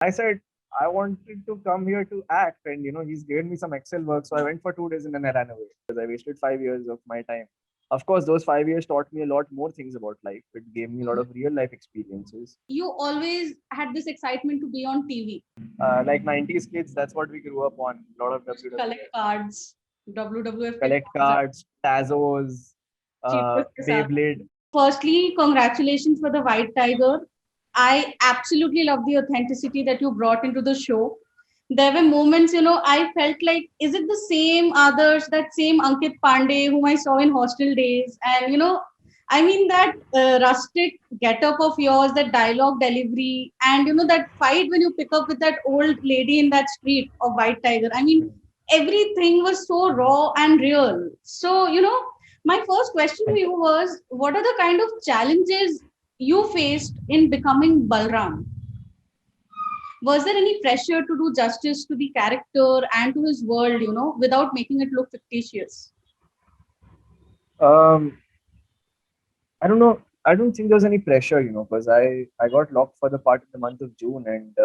I said I wanted to come here to act, and he's given me some Excel work. So I went for 2 days and then I ran away because I wasted 5 years of my time. Of course, those 5 years taught me a lot more things about life. It gave me a lot of real life experiences. You always had this excitement to be on TV, Like 90s kids, that's what we grew up on. A lot of collect WWF, cards, WWF kit collect cards, Tazos, cheapest ke saath. Beyblade. Firstly, congratulations for the White Tiger. I absolutely love the authenticity that you brought into the show. There were moments, I felt like, is it the same others, that same Ankit Pandey whom I saw in hostel days? And, I mean, that rustic getup of yours, that dialogue delivery, and, that fight when you pick up with that old lady in that street of White Tiger. I mean, everything was so raw and real. So, my first question to you was, what are the kind of challenges you faced in becoming Balram? Was there any pressure to do justice to the character and to his world, without making it look fictitious? Um, I don't know. I don't think there's any pressure, because I got locked for the part in the month of June, and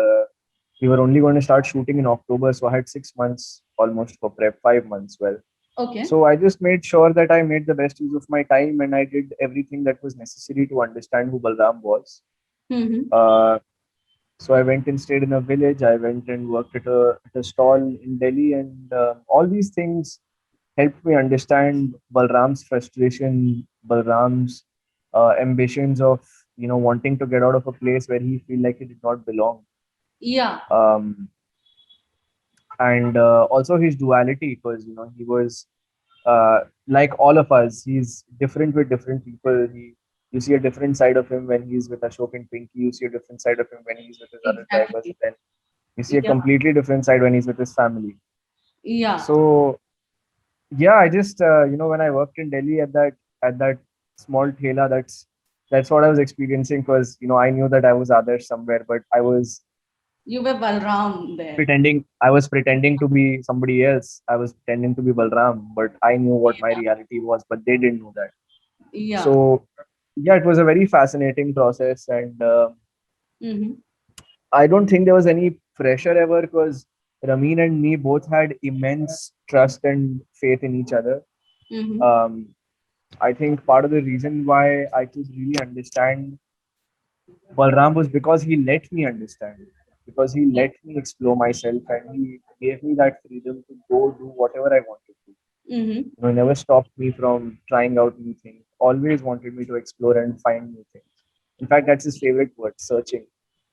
we were only going to start shooting in October, so I had 6 months almost for prep, 5 months. Well, Okay. so I just made sure that I made the best use of my time, and I did everything that was necessary to understand who Balram was. Mm-hmm. Uh, so I went and stayed in a village. I went and worked at a stall in Delhi, and all these things helped me understand Balram's frustration, Balram's ambitions of wanting to get out of a place where he feel like he did not belong, Yeah. um, and also his duality, because he was like all of us. He's different with different people. You see a different side of him when he's with Ashok and Pinky. You see a different side of him when he's with his other drivers, Exactly. and then you see a Yeah. completely different side when he's with his family. Yeah. So yeah, I just when I worked in Delhi at that small thela, that's what I was experiencing, because I knew that I was Adarsh somewhere, but You were Balram there. pretending to be somebody else. I was pretending to be Balram, but I knew what my reality was, but they didn't know that. Yeah. So yeah, it was a very fascinating process, and Mm-hmm. I don't think there was any pressure ever, because Ramin and me both had immense trust and faith in each other. Mm-hmm. Um, I think part of the reason why I could really understand Balram was because he let me understand, because he Yeah. let me explore myself, and he gave me that freedom to go do whatever I wanted to. Mm-hmm. He never stopped me from trying out new things, always wanted me to explore and find new things. In fact, that's his favorite word, searching.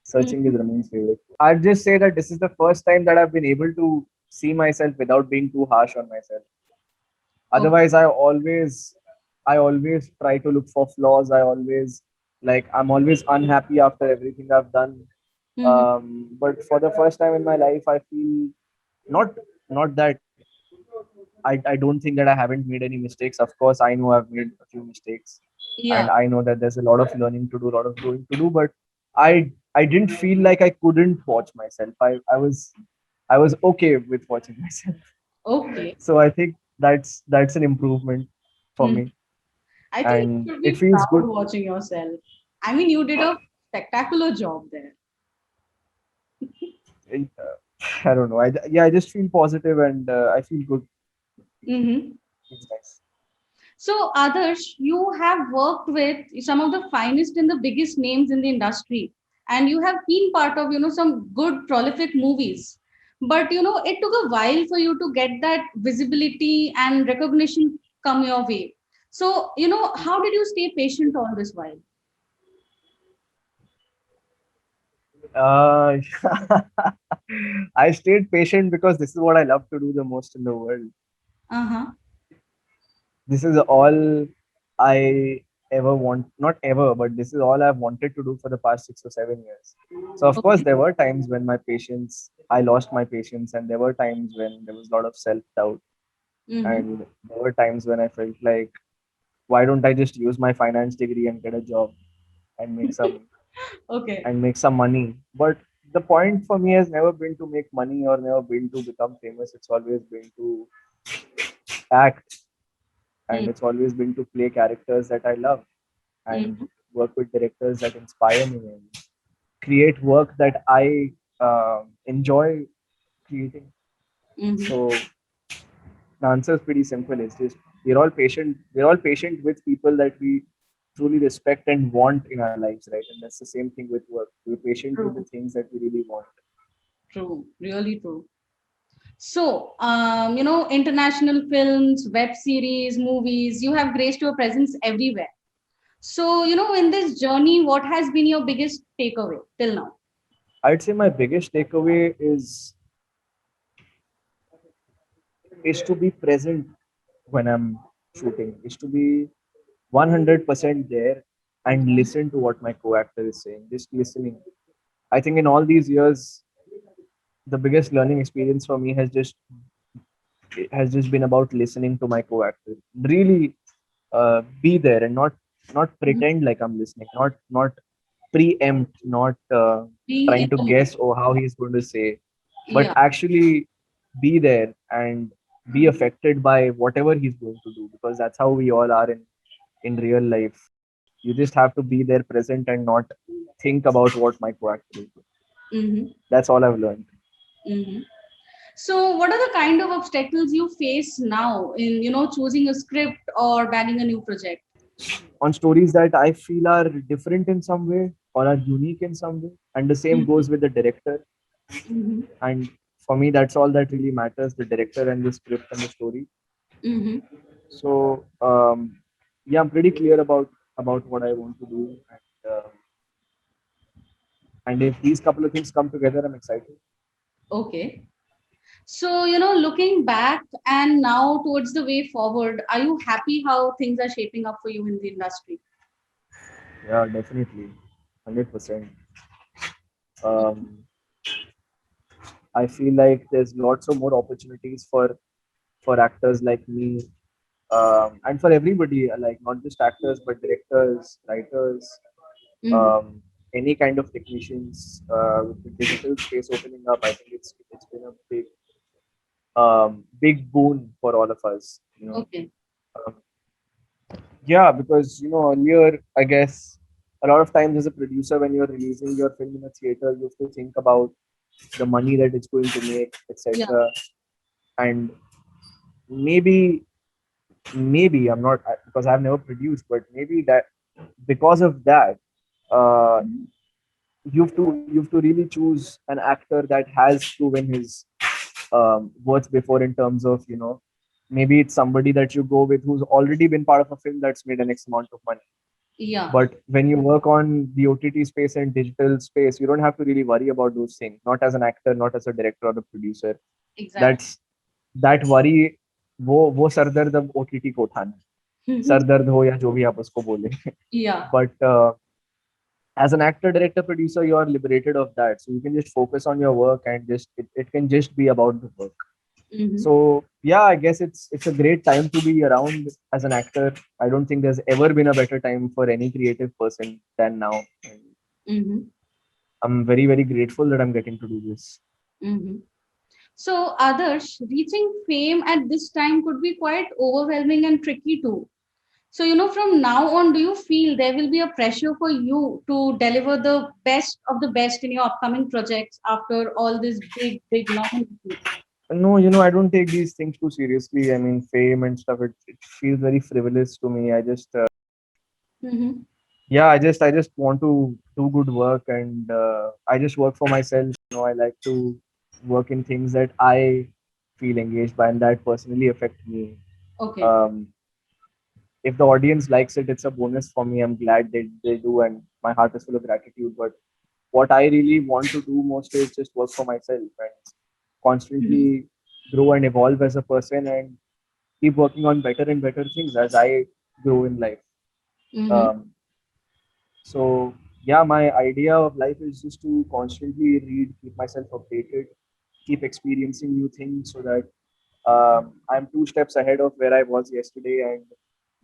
Searching is Ramin's favorite. I'd just say that this is the first time that I've been able to see myself without being too harsh on myself. Okay. Otherwise, I always try to look for flaws. I'm always unhappy after everything I've done. Mm-hmm. But for the first time in my life, I feel not not that I don't think that I haven't made any mistakes. Of course, I know I've made a few mistakes, Yeah. and I know that there's a lot of learning to do, a lot of growing to do. But I didn't feel like I couldn't watch myself. I was okay with watching myself. Okay. So I think that's an improvement for Hmm. me, I think you and should it be feels proud good. watching yourself. I mean, you did a spectacular job there. I don't know. I just feel positive, and I feel good. Mm-hmm. It's nice. So, Adarsh, you have worked with some of the finest and the biggest names in the industry, and you have been part of, some good prolific movies. But, it took a while for you to get that visibility and recognition come your way. So, how did you stay patient all this while? Uh, I stayed patient because this is what I love to do the most in the world. Uh-huh. This is all I ever want, not ever, but this is all I've wanted to do for the past 6 or 7 years. So, of course, Okay. there were times when I lost my patience, and there were times when there was a lot of self doubt, Mm-hmm. and there were times when I felt like, why don't I just use my finance degree and get a job and Okay. make some money? But the point for me has never been to make money or never been to become famous. It's always been to act, and it's always been to play characters that I love, and Mm-hmm. work with directors that inspire me, and create work that I enjoy creating. Mm-hmm. So the answer is pretty simple. It's just we're all patient. We're all patient with people that we truly respect and want in our lives, right? And that's the same thing with work. We're patient with the True. things that we really want. True. Really true. So, international films, web series, movies, you have graced your presence everywhere. So, in this journey, what has been your biggest takeaway till now? I'd say my biggest takeaway is to be present when I'm shooting. Is to be 100% there and listen to what my co-actor is saying. Just listening. I think in all these years, the biggest learning experience for me has just been about listening to my co-actor. Really be there and not Mhm. pretend like I'm listening. Not preempt. Not Being in trying to the moment. guess how he's going to say, but Yeah. actually be there and be affected by whatever he's going to do because that's how we all are in real life. You just have to be there present and not think about what my co-actor is doing. Mm-hmm. That's all I've learned. Mm-hmm. So, what are the kind of obstacles you face now in, choosing a script or bagging a new project? On stories that I feel are different in some way or are unique in some way. And the same Mm-hmm. goes with the director. Mm-hmm. And for me, that's all that really matters, the director and the script and the story. Mm-hmm. So, yeah, I'm pretty clear about what I want to do. And if these couple of things come together, I'm excited. Okay. So, looking back and now towards the way forward, are you happy how things are shaping up for you in the industry? Yeah, definitely. 100%. Um, I feel like there's lots of more opportunities for actors like me and for everybody, like not just actors but directors, writers, Mm-hmm. um, any kind of technicians. With the digital space opening up, I think it's been a big boon for all of us. Okay. Um, yeah, because earlier, I guess a lot of times as a producer, when you're releasing your film in a theater, you have to think about the money that it's going to make, Yeah. etc. And maybe maybe I'm not because I've never produced, but maybe that because of that, uh, Mhm. you have to really choose an actor that has proven his worth before in terms of maybe it's somebody that you go with who's already been part of a film that's made an X amount of money. Yeah. But when you work on the OTT space and digital space, you don't have to really worry about those things. Not as an actor, not as a director or a producer. Exactly. That's that worry. वो sir दर्द अब OTT को उठाना है. Sir दर्द हो या जो भी आप उसको बोले. Yeah. But as an actor, director, producer, you are liberated of that. So you can just focus on your work and it can just be about the work. Mm-hmm. So yeah, I guess it's a great time to be around as an actor. I don't think there's ever been a better time for any creative person than now. And Mm-hmm. I'm very, very grateful that I'm getting to do this. Mm-hmm. So, others reaching fame at this time could be quite overwhelming and tricky too. So, from now on, do you feel there will be a pressure for you to deliver the best of the best in your upcoming projects after all these big, big nominations? No, I don't take these things too seriously. I mean, fame and stuff, it feels very frivolous to me. Mm-hmm. Yeah, I just want to do good work and I just work for myself. I like to work in things that I feel engaged by and that personally affect me. Okay. Um, if the audience likes it, it's a bonus for me. I'm glad they do, and my heart is full of gratitude. But what I really want to do most is just work for myself and Mm-hmm. constantly grow and evolve as a person and keep working on better and better things as I grow in life. Mm-hmm. Um, so yeah, my idea of life is just to constantly read, keep myself updated, keep experiencing new things so that I'm two steps ahead of where I was yesterday, and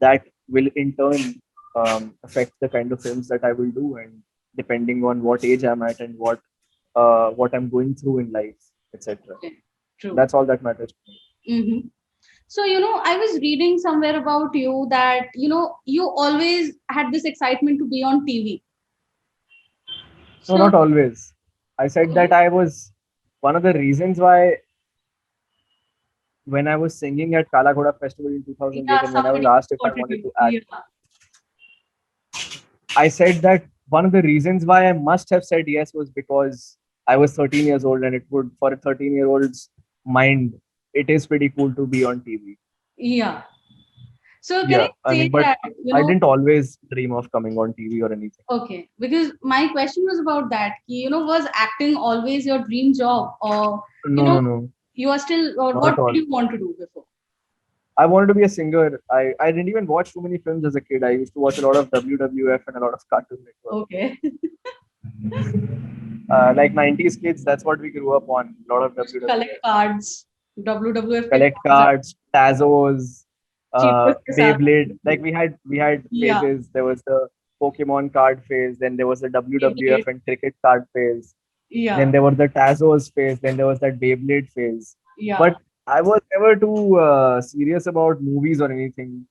that will in turn affect the kind of films that I will do, and depending on what age I'm at and what I'm going through in life, etc. Okay. True. That's all that matters to me. Mm-hmm. So, I was reading somewhere about you that, you always had this excitement to be on TV. No, So, not always. I said Okay. that I was one of the reasons why when I was singing at Kala Ghoda Festival in Yeah, 2008 and when I was somebody asked if I supported wanted you. to act, Yeah. I said that one of the reasons why I must have said yes was because I was 13 years old and it would, for a 13-year-old's mind, it is pretty cool to be on TV. Yeah. So can I Yeah, I say mean, but that, I didn't always dream of coming on TV or anything. okay, because my question was about that. Was acting always your dream job, or you No, know, no, no, you are still, or not what at did all. you want to do before? I wanted to be a singer. I didn't even watch too many films as a kid. I used to watch a lot of WWF and a lot of Cartoon Network. Okay. Like 90s kids, that's what we grew up on. A lot of Used to collect WWF. cards, WWF Collect coupons, and cards, Tazos, cheapest ke saath. Beyblade. Like we had Yeah, phases. There was the Pokemon card phase, then there was the Beyblade. WWF and cricket card phase. Then Yeah, there were the Tazos phase. Then there was that Beyblade phase. yeah. But I was never too serious about movies or anything.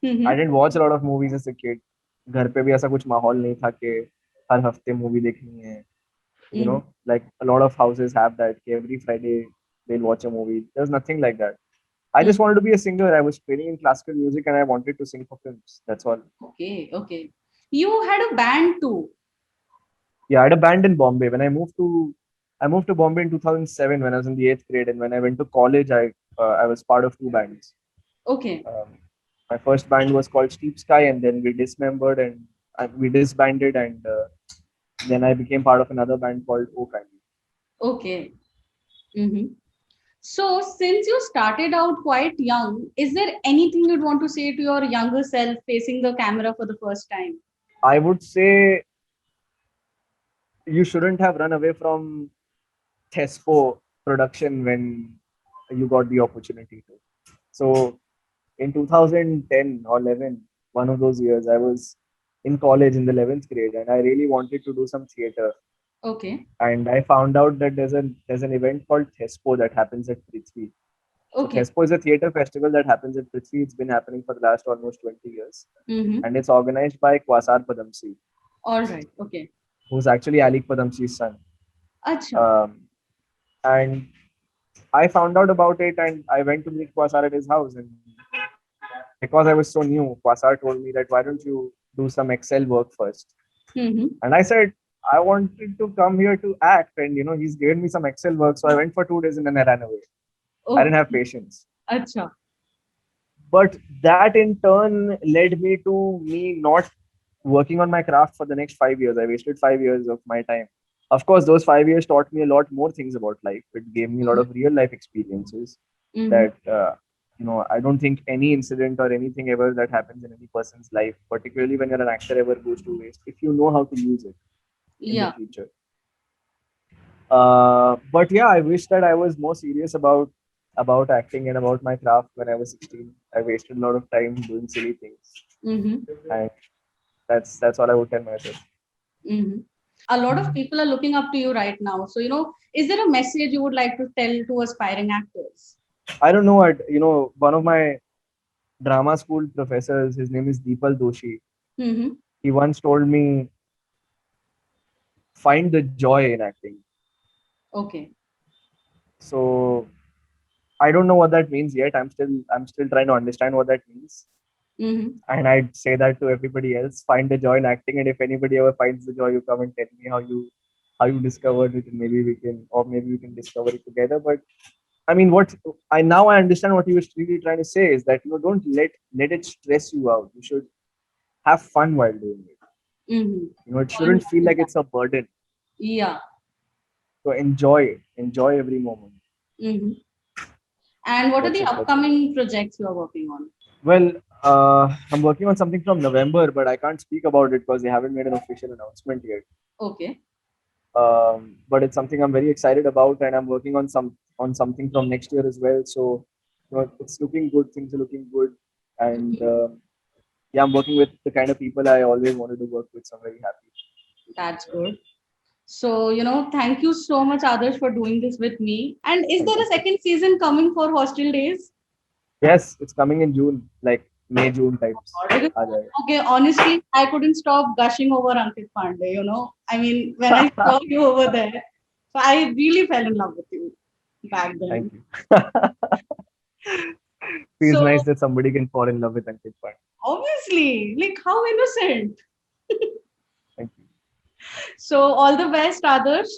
I Mm-hmm. didn't watch a lot of movies as a kid. घर पे भी ऐसा कुछ माहौल नहीं था कि हर हफ्ते मूवी देखनी है. You know, Mm-hmm. like a lot of houses have that. Every Friday they'll watch a movie. There's nothing like that. I just wanted to be a singer. I was training in classical music and I wanted to sing for films. That's all. Okay, okay. You had a band too. Yeah, I had a band in Bombay. I moved to Bombay in 2007 when I was in the eighth grade, and when I went to college, I was part of two bands. Okay, Um, my first band was called Steep Sky, and then we dismembered and we disbanded, and then I became part of another band called O Family. okay. Mm-hmm. So, since you started out quite young, is there anything you'd want to say to your younger self facing the camera for the first time? I would say you shouldn't have run away from Thespo production when you got the opportunity to. So in 2010 or 11, one of those years, I was in college in the 11th grade and I really wanted to do some theater. Okay, And I found out that there's an event called Thespo that happens at Prithvi. So okay. Thespo is a theater festival that happens at Prithvi. It's been happening for the last almost 20 years. Mm-hmm. And it's organized by Kwasar Padamsee, All right, okay. who's actually Alik Padamsee's son. Acha. Um, and I found out about it and I went to meet Kwasar at his house. And because I was so new, Kwasar told me that why don't you do some Excel work first? Mm-hmm. And I said, I wanted to come here to act. And, he's given me some Excel work. So I went for 2 days and then I ran away. I didn't have Okay, patience. acha. But that in turn led me to me not working on my craft for the next 5 years. I wasted 5 years of my time. Of course, those 5 years taught me a lot more things about life. It gave me a lot of real life experiences Mm-hmm. that, I don't think any incident or anything ever that happens in any person's life, particularly when you're an actor, ever goes to waste if you know how to use it in the Yeah. future. But yeah, I wish that I was more serious about acting and about my craft when I was 16. I wasted a lot of time doing silly things, Mm-hmm. and that's all I would tell myself. Mm-hmm. A lot of people are looking up to you right now. So, is there a message you would like to tell to aspiring actors? I don't know. One of my drama school professors, his name is Deepal Doshi. Mm-hmm. He once told me, find the joy in acting. Okay. So I don't know what that means yet. I'm still trying to understand what that means. Mm-hmm. And I'd say that to everybody else. Find the joy in acting, and if anybody ever finds the joy, you come and tell me how you discovered it, and maybe we can discover it together. But I mean, what I understand what he was really trying to say is that don't let it stress you out. You should have fun while doing it. Mm-hmm. It Fall in shouldn't love feel with like that. it's a burden. Yeah. So enjoy it. Enjoy every moment. Mm-hmm. And what are That's the it. That's it. upcoming projects you are working on? Well, I'm working on something from November, but I can't speak about it because they haven't made an official announcement yet. Okay. But it's something I'm very excited about, and I'm working on something from next year as well. So, it's looking good. Things are looking good, and Mhm. yeah, I'm working with the kind of people I always wanted to work with. So I'm very happy. That's good. So, thank you so much, Adarsh, for doing this with me. And is Thank there you. a second season coming for Hostel Days? Yes, it's coming in June, like May June types. Because, Aa jaye. okay, honestly, I couldn't stop gushing over Ankit Pandey, I mean, when I saw you over there. So I really fell in love with you back Thank then. you. Feels So nice that somebody can fall in love with Ankit Pandey. obviously, like how innocent. Thank you. So all the best, Adarsh.